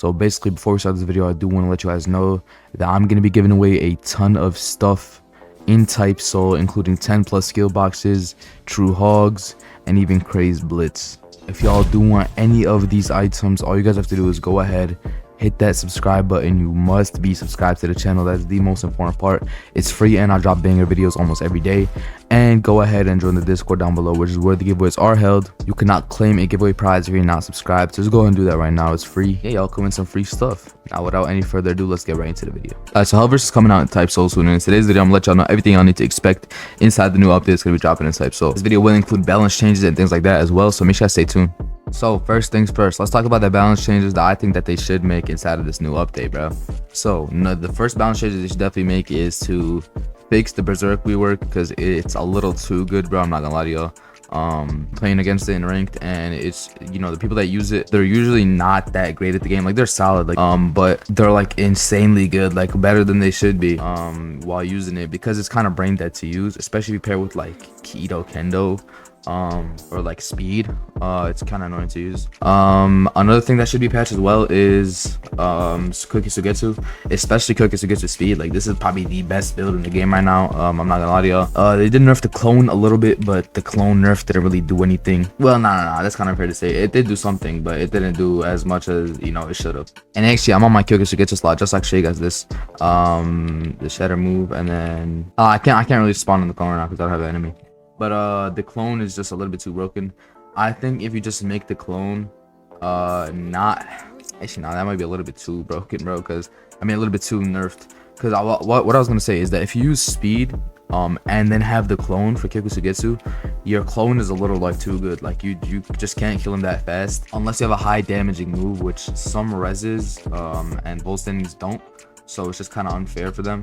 So basically, before we start this video, I do want to let you guys know that I'm going to be giving away a ton of stuff in Type Soul, including 10 plus skill boxes, true hogs, and even crazed blitz. If y'all do want any of these items, all you guys have to do is go ahead, hit that subscribe button. You must be subscribed to the channel. That's the most important part. It's free and I drop banger videos almost every day. And go ahead and join the Discord down below, which is where the giveaways are held. You cannot claim a giveaway prize if you're not subscribed, so just go ahead and do that right now. It's free. Yeah, y'all come in some free stuff. Now without any further ado, let's get right into the video. So Helliverse is coming out in Type Soul soon, and in today's video I'm gonna let y'all know everything y'all need to expect inside the new update that's gonna be dropping in Type Soul. This video will include balance changes and things like that as well, so make sure to stay tuned. So first things first, let's talk about the balance changes that I think that they should make inside of this new update, bro. So the first balance changes they should definitely make is to fix the berserk rework, because it's a little too good, bro. I'm not gonna lie to y'all. Playing against it in ranked, and it's, you know, the people that use it, they're usually not that great at the game. Like, they're solid, like but they're like insanely good, like better than they should be while using it, because it's kind of brain dead to use, especially if you pair with like keto kendo or like speed. It's kind of annoying to use. Another thing that should be patched as well is Cookie Sugetsu, especially Cookie Sugetsu speed. Like, this is probably the best build in the game right now. I'm not gonna lie to y'all. They did nerf the clone a little bit, but the clone nerf didn't really do anything. Well, nah, that's kind of fair to say. It did do something, but it didn't do as much as, you know, it should have. And actually, I'm on my Cookie Sugetsu slot just like Shay has this the shatter move, and then I can't really spawn in the clone right now because I don't have an enemy. But the clone is just a little bit too broken. I think if you just make the clone not actually, no, that might be a little bit too broken, bro, because I mean a little bit too nerfed. Because what I was gonna say is that if you use speed and then have the clone for Kyoku Sugetsu, your clone is a little like too good. Like, you just can't kill him that fast unless you have a high damaging move, which some reses and both standings don't. So it's just kind of unfair for them.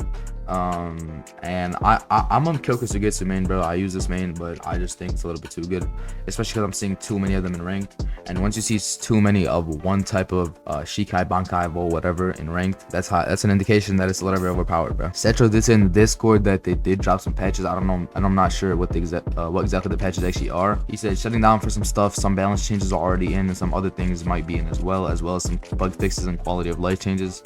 And I'm on Kyoku Sugetsu main, bro. I use this main, but I just think it's a little bit too good, especially because I'm seeing too many of them in ranked. And once you see too many of one type of Shikai, Bankai, Vol, whatever in ranked, that's an indication that it's a little bit overpowered, bro. Setro did say in the Discord that they did drop some patches. I don't know, and I'm not sure what exactly the patches actually are. He said shutting down for some stuff, some balance changes are already in, and some other things might be in as well as some bug fixes and quality of life changes.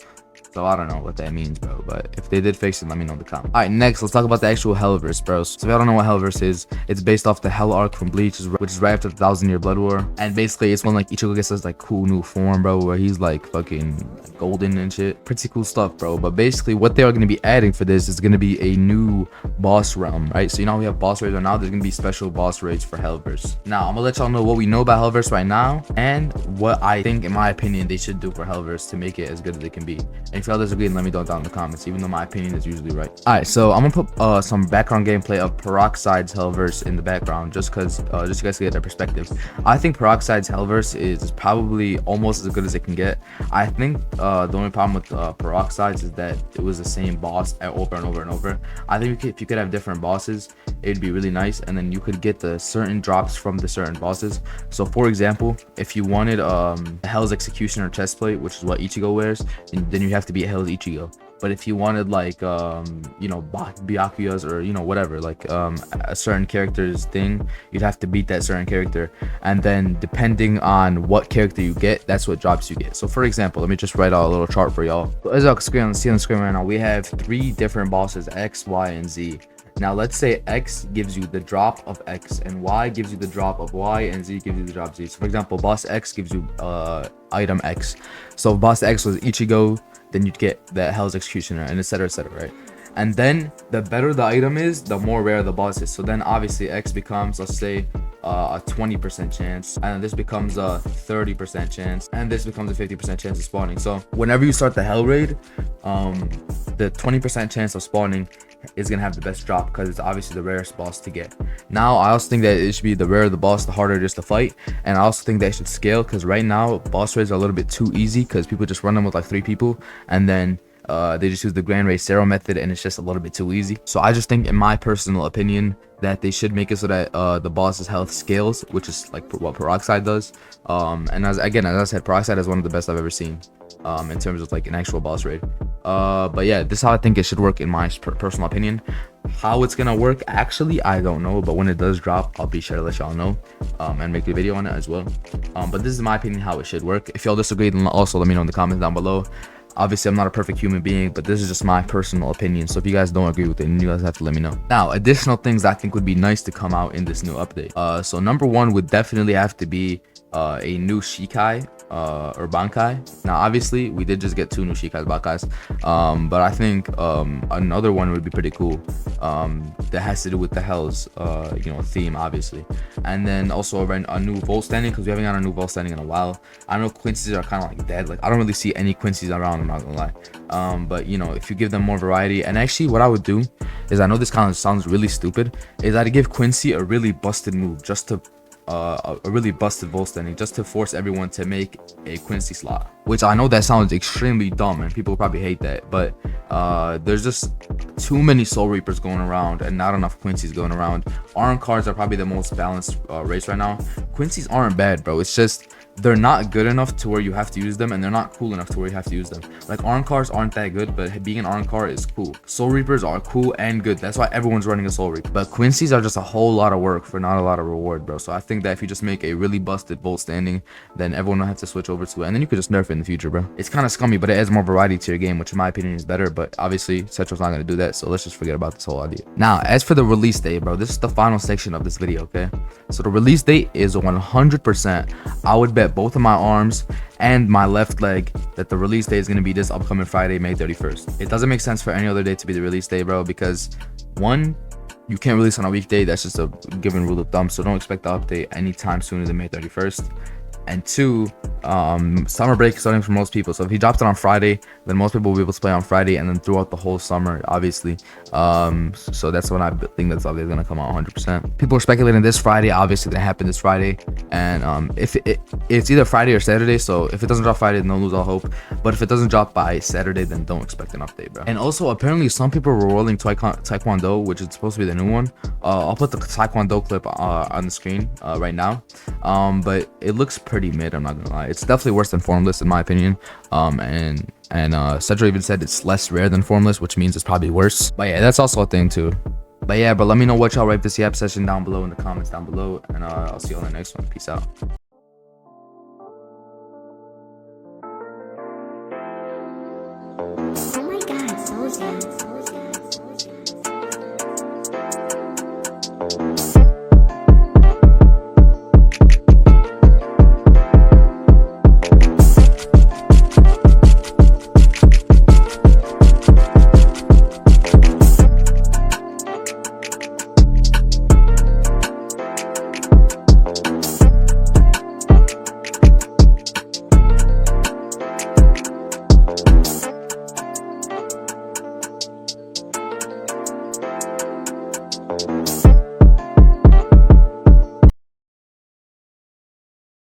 So I don't know what that means, bro, but if they did fix it, let me know in the comments. All right, next, let's talk about the actual Helliverse, bro. So if y'all don't know what Helliverse is, it's based off the Hell arc from Bleach, which is right after the 1,000-year Blood War. And basically, it's when like Ichigo gets this like cool new form, bro, where he's like fucking golden and shit. Pretty cool stuff, bro. But basically, what they are going to be adding for this is going to be a new boss realm, right? So you know we have boss raids right now. There's going to be special boss raids for Helliverse. Now, I'm gonna let y'all know what we know about Helliverse right now and what I think, in my opinion, they should do for Helliverse to make it as good as it can be. And if y'all disagree, let me know down in the comments, even though my opinion is usually right. All right, so I'm gonna put some background gameplay of Peroxide's Helliverse in the background, just so you guys can get their perspective. I think Peroxide's Helliverse is probably almost as good as it can get. I think the only problem with Peroxide's is that it was the same boss over and over and over. I think if you could have different bosses, it'd be really nice, and then you could get the certain drops from the certain bosses. So for example, if you wanted Hell's Executioner chestplate, which is what Ichigo wears, then you have to be Hell's Ichigo. But if you wanted like you know, Byakuya's, or you know, whatever, like a certain character's thing, you'd have to beat that certain character, and then depending on what character you get, that's what drops you get. So for example, let me just write out a little chart for y'all. So as y'all can see on the screen right now, we have 3 different bosses, X, Y, and Z. Now let's say X gives you the drop of X, and Y gives you the drop of Y, and Z gives you the drop of Z. So for example, boss X gives you item X. So if boss X was Ichigo, then you'd get the Hell's Executioner, and etc, right? And then the better the item is, the more rare the boss is. So then obviously X becomes, let's say, a 20% chance, and this becomes a 30% chance, and this becomes a 50% chance of spawning. So whenever you start the Hell raid, the 20% chance of spawning is gonna have the best drop, because it's obviously the rarest boss to get. Now I also think that it should be the rarer the boss, the harder it is to fight, and I also think that it should scale, because right now boss raids are a little bit too easy, because people just run them with like 3 people, and then they just use the Grand Race Zero method, and it's just a little bit too easy. So I just think, in my personal opinion, that they should make it so that the boss's health scales, which is like what Peroxide does. And as I said, Peroxide is one of the best I've ever seen in terms of like an actual boss raid. But yeah, this is how I think it should work in my personal opinion. How it's gonna work, actually, I don't know, but when it does drop, I'll be sure to let y'all know, and make a video on it as well. But this is my opinion how it should work. If y'all disagree, then also let me know in the comments down below. Obviously, I'm not a perfect human being, but this is just my personal opinion. So if you guys don't agree with it, then you guys have to let me know. Now, additional things I think would be nice to come out in this new update. So number one would definitely have to be a new Shikai or Bankai. Now, obviously, we did just get 2 new Shikais, Bankais, but I think another one would be pretty cool that has to do with the Hells, theme, obviously. And then also a new Volt standing, because we haven't got a new Volt standing in a while. I know Quincy's are kind of like dead. Like, I don't really see any Quincy's around, I'm not gonna lie. But if you give them more variety, and actually what I would do is, I know this kind of sounds really stupid, is I'd give Quincy a really busted move, just to a really busted Volt standing, just to force everyone to make a Quincy slot. Which I know that sounds extremely dumb and people probably hate that, but there's just too many Soul Reapers going around and not enough Quincy's going around. Arm cards are probably the most balanced race right now. Quincy's aren't bad, bro. It's just they're not good enough to where you have to use them, and they're not cool enough to where you have to use them. Like, arm cars aren't that good, but being an arm car is cool. Soul Reapers are cool and good. That's why everyone's running a Soul Reaper. But Quincy's are just a whole lot of work for not a lot of reward, bro. So I think that if you just make a really busted Volt standing, then everyone will have to switch over to it, and then you could just nerf it in the future, bro. It's kind of scummy, but it adds more variety to your game, which in my opinion is better. But obviously, Cetro's not going to do that, so let's just forget about this whole idea. Now, as for the release date, bro, this is the final section of this video, okay? So the release date is 100%. I would bet both of my arms and my left leg that the release date is going to be this upcoming Friday, May 31st. It doesn't make sense for any other day to be the release day, bro, because one, you can't release on a weekday. That's just a given rule of thumb, so don't expect the update anytime sooner than May 31st. And two, summer break is starting for most people, so if he drops it on Friday, then most people will be able to play on Friday, and then throughout the whole summer, obviously. So that's when I think that's obviously gonna come out 100%. People are speculating this Friday. Obviously that happened this Friday, and if it's either Friday or Saturday, so if it doesn't drop Friday, then don't lose all hope. But if it doesn't drop by Saturday, then don't expect an update, bro. And also, apparently some people were rolling Taekwondo, which is supposed to be the new one. I'll put the Taekwondo clip on the screen right now, but it looks pretty mid, I'm not gonna lie. It's definitely worse than Formless in my opinion. And Cedro even said it's less rare than Formless, which means it's probably worse. But yeah, that's also a thing too. But yeah, but let me know what y'all rate this Yap session down below in the comments down below, and I'll see you on the next one. Peace out. Oh my god, so sad.